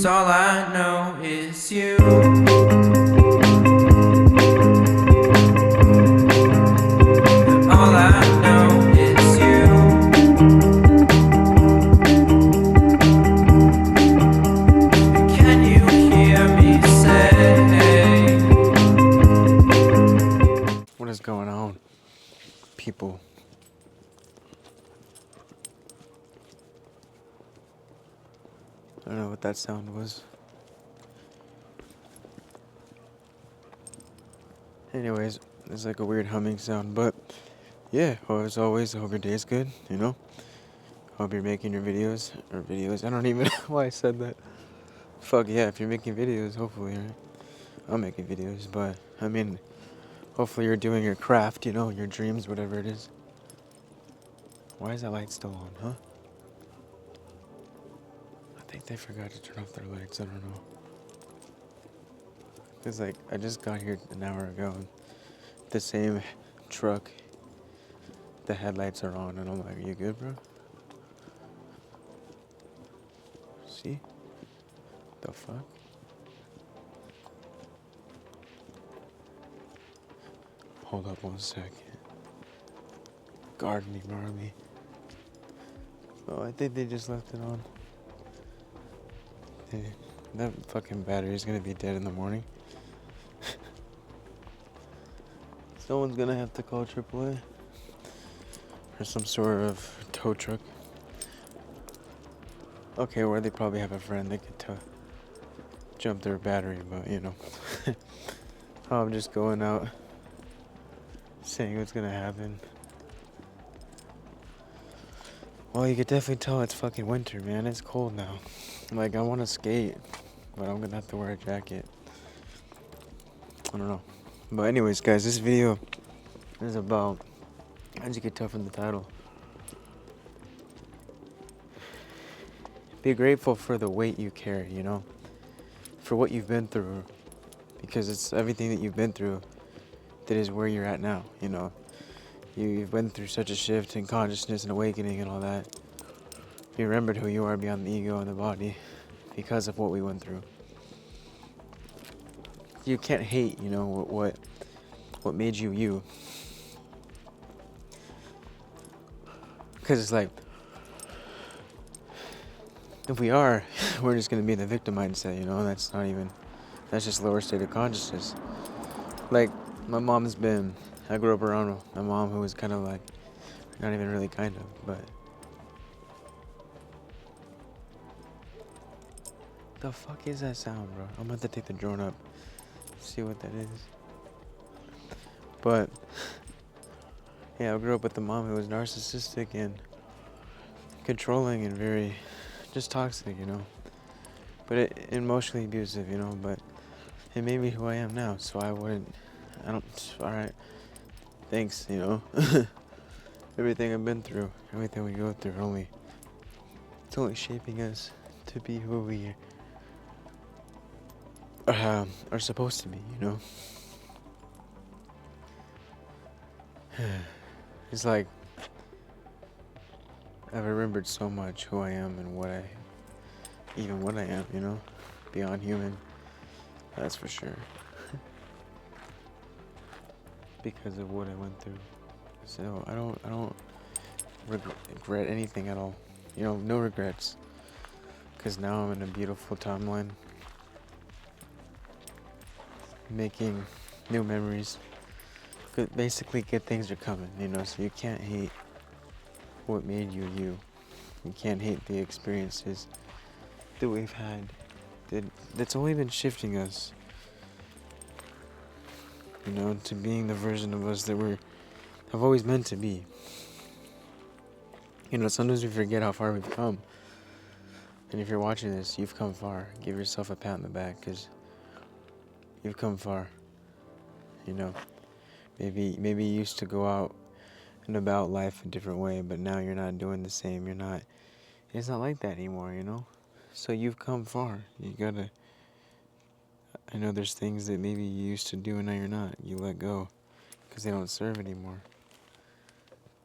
All I know is you. All I know is you. Can you hear me say? What is going on, people? I don't know what that sound was. Anyways, it's like a weird humming sound, but yeah, well, as always, I hope your day's good, you know? Hope you're making your videos. I don't even know why I said that. Fuck yeah, if you're making videos, hopefully, right? I'm making videos, but I mean, hopefully you're doing your craft, you know, your dreams, whatever it is. Why is that light still on, huh? I think they forgot to turn off their lights, I don't know. Cause like, I just got here an hour ago, and the same truck, the headlights are on, and I'm like, are you good, bro? See? The fuck? Hold up 1 second. Gardening Marley. Oh, I think they just left it on. Hey, that fucking battery is gonna be dead in the morning. Someone's gonna have to call AAA. Or some sort of tow truck. Okay, or they probably have a friend that could jump their battery, but you know. I'm just going out saying what's gonna happen. Well, you could definitely tell it's fucking winter, man. It's cold now. Like, I want to skate, but I'm gonna have to wear a jacket. I don't know. But anyways, guys, this video is about, as you can tell from the title, be grateful for the weight you carry, you know? For what you've been through. Because it's everything that you've been through that is where you're at now, you know? You've been through such a shift in consciousness and awakening and all that. You remembered who you are beyond the ego and the body because of what we went through. You can't hate, you know, what made you you. Because it's like, if we are, we're just going to be in the victim mindset, you know? That's just lower state of consciousness. Like, I grew up around my mom who was kind of like, not even really kind of, but. The fuck is that sound, bro? I'm about to take the drone up, see what that is. But, yeah, I grew up with a mom who was narcissistic and controlling and very, just toxic, you know? But emotionally abusive, you know? But it made me who I am now, so alright, thanks, you know? Everything I've been through, everything we go through, it's only shaping us to be who we are supposed to be, you know? It's like, I've remembered so much who I am and what I am, you know? Beyond human, that's for sure. Because of what I went through. So I don't regret anything at all. You know, no regrets. Because now I'm in a beautiful timeline. Making new memories. Basically, good things are coming, you know, so you can't hate what made you you. You can't hate the experiences that we've had. That's only been shifting us, you know, to being the version of us that have always meant to be. You know, sometimes we forget how far we've come. And if you're watching this, you've come far. Give yourself a pat on the back, because you've come far. You know, maybe you used to go out and about life a different way, but now you're not doing the same. It's not like that anymore, you know? So you've come far. I know there's things that maybe you used to do and now you're not. You let go because they don't serve anymore.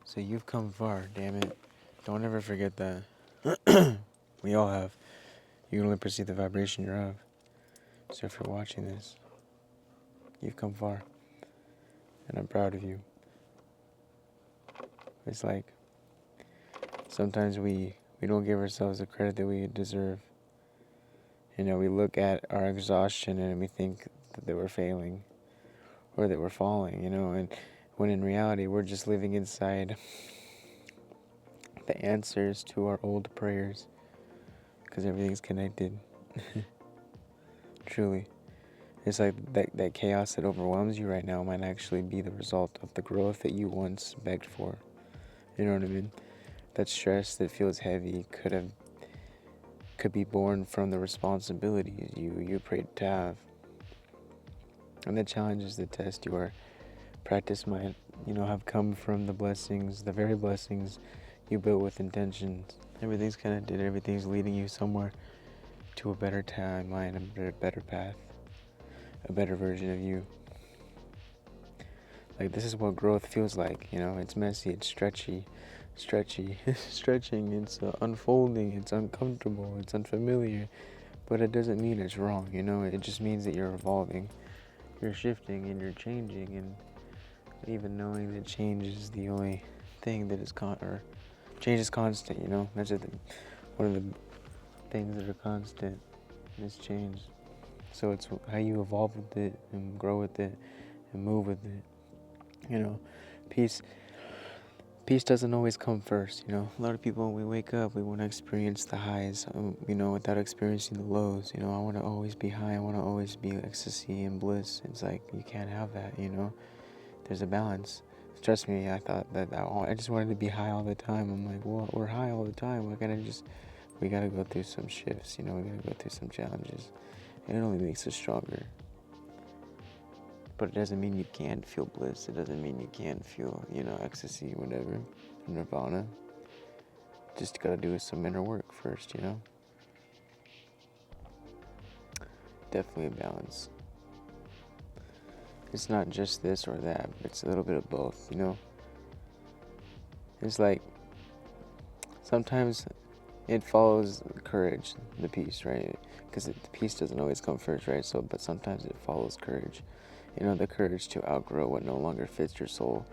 So you've come far, damn it. Don't ever forget that. We all have. You can only perceive the vibration you're of. So if you're watching this, you've come far, and I'm proud of you. It's like sometimes we don't give ourselves the credit that we deserve. You know, we look at our exhaustion and we think that we're failing or that we're falling, you know, and when in reality we're just living inside the answers to our old prayers, because everything's connected. Truly. It's like that chaos that overwhelms you right now might actually be the result of the growth that you once begged for. You know what I mean? That stress that feels heavy could be born from the responsibilities you prayed to have. And the challenges that test your practice might, have come from the blessings, the very blessings you built with intentions. Everything's connected, everything's leading you somewhere to a better timeline, a better path, a better version of you. Like, this is what growth feels like, it's messy, it's stretchy, stretching, it's unfolding, it's uncomfortable, it's unfamiliar, but it doesn't mean it's wrong, it just means that you're evolving, you're shifting, and you're changing, and even knowing that change is the only thing that is change is constant, that's one of the things that are constant is change. So it's how you evolve with it and grow with it and move with it. Peace doesn't always come first. A lot of people, when we wake up, we want to experience the highs, without experiencing the lows. I want to always be high. I want to always be ecstasy and bliss. It's like, you can't have that, There's a balance. Trust me, I thought that I just wanted to be high all the time. I'm like, well, we're high all the time. We gotta go through some shifts, we gotta go through some challenges. And it only makes us stronger. But it doesn't mean you can't feel bliss. It doesn't mean you can't feel, ecstasy, whatever, nirvana. Just gotta do some inner work first, Definitely a balance. It's not just this or that, but it's a little bit of both, It's like, sometimes it follows courage, the peace, right? Because the peace doesn't always come first, right? But sometimes it follows courage. The courage to outgrow what no longer fits your soul.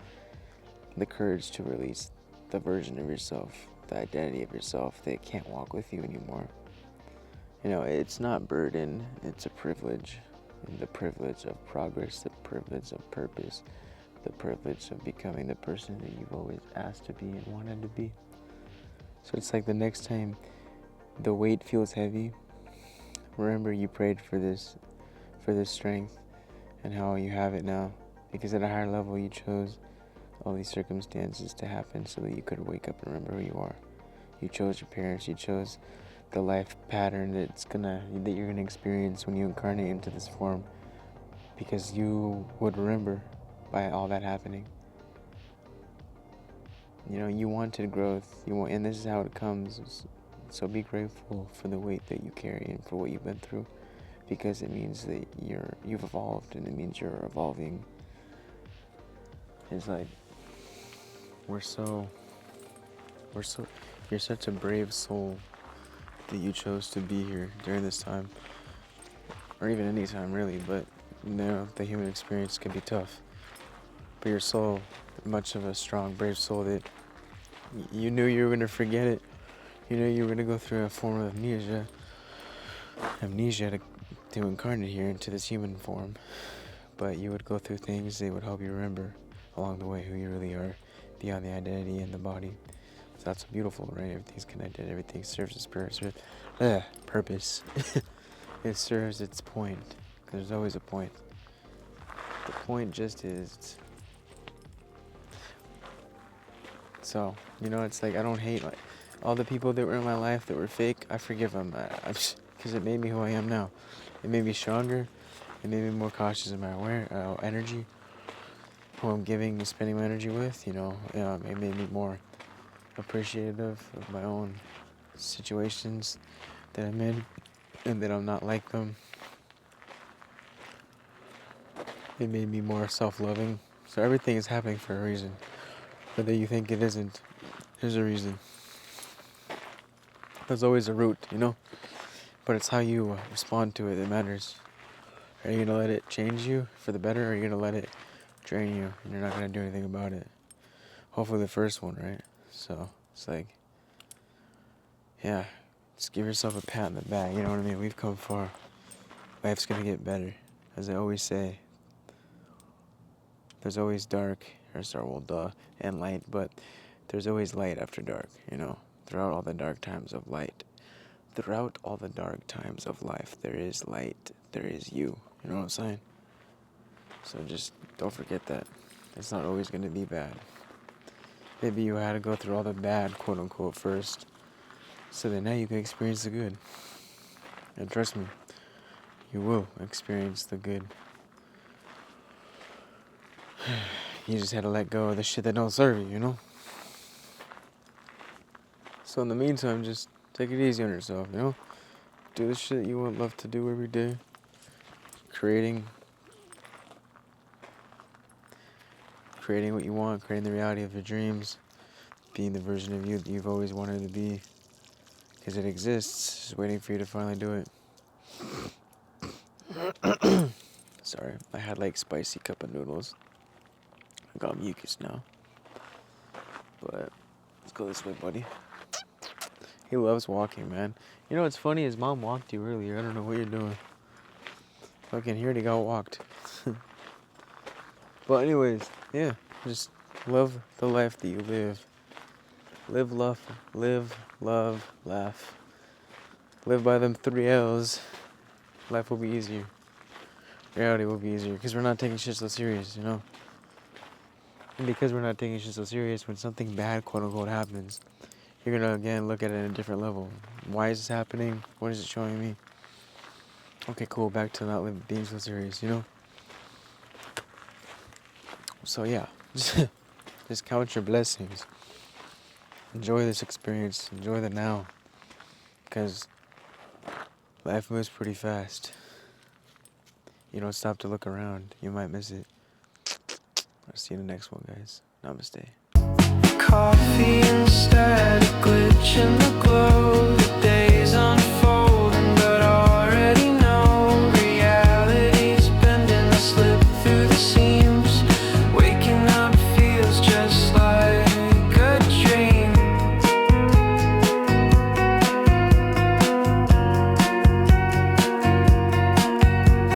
The courage to release the version of yourself, the identity of yourself that can't walk with you anymore. It's not burden, it's a privilege. And the privilege of progress, the privilege of purpose, the privilege of becoming the person that you've always asked to be and wanted to be. So it's like the next time the weight feels heavy, remember you prayed for this strength and how you have it now. Because at a higher level you chose all these circumstances to happen so that you could wake up and remember who you are. You chose your parents, you chose the life pattern that you're gonna experience when you incarnate into this form, because you would remember by all that happening. You wanted growth, and this is how it comes. So be grateful for the weight that you carry and for what you've been through, because it means that you've evolved, and it means you're evolving. It's like you're such a brave soul that you chose to be here during this time, or even any time really, but the human experience can be tough. But you're so much of a strong, brave soul that you knew you were going to forget it. You knew you were going to go through a form of amnesia to incarnate here into this human form. But you would go through things that would help you remember along the way who you really are, beyond the identity and the body. So that's beautiful, right? Everything's connected. Everything serves its purpose. It serves its point. There's always a point. The point just is. So, it's like I don't hate all the people that were in my life that were fake. I forgive them. Because it made me who I am now. It made me stronger. It made me more cautious of my energy. Who I'm spending my energy with. It made me more appreciative of my own situations that I'm in, and that I'm not like them. It made me more self-loving. So everything is happening for a reason. Whether you think it isn't, there's a reason. There's always a root, but it's how you respond to it that matters. Are you gonna let it change you for the better, or are you gonna let it drain you and you're not gonna do anything about it? Hopefully the first one, right? So it's like, yeah, just give yourself a pat on the back, you know what I mean? We've come far. Life's gonna get better. As I always say, there's always dark, and light, but there's always light after dark, you know? Throughout all the dark times of light. Throughout all the dark times of life, there is light, there is you. You know what I'm saying? So just don't forget that. It's not always going to be bad. Maybe you had to go through all the bad, quote unquote, first, so that now you can experience the good. And trust me, you will experience the good. You just had to let go of the shit that don't serve you, you know? So in the meantime, just take it easy on yourself, you know? Do the shit you would love to do every day. Creating what you want, creating the reality of your dreams, being the version of you that you've always wanted to be. Because it exists, just waiting for you to finally do it. Sorry, I had like spicy cup of noodles. I got mucus now. But let's go this way, buddy. He loves walking, man. You know what's funny? His mom walked you earlier. I don't know what you're doing. Fucking he already got walked. But anyways, yeah. Just love the life that you live. Live, love, laugh. Live by them 3 L's. Life will be easier. Reality will be easier. Because we're not taking shit so serious, you know? And because we're not taking shit so serious, when something bad, quote unquote, happens, you're gonna again look at it at a different level. Why is this happening? What is it showing me? Okay, cool. Back to not being so serious, you know? So yeah, just count your blessings. Enjoy this experience. Enjoy the now. Because life moves pretty fast. You don't stop to look around, you might miss it. I'll see you in the next one, guys. Namaste. Coffee instead, a glitch in the glow.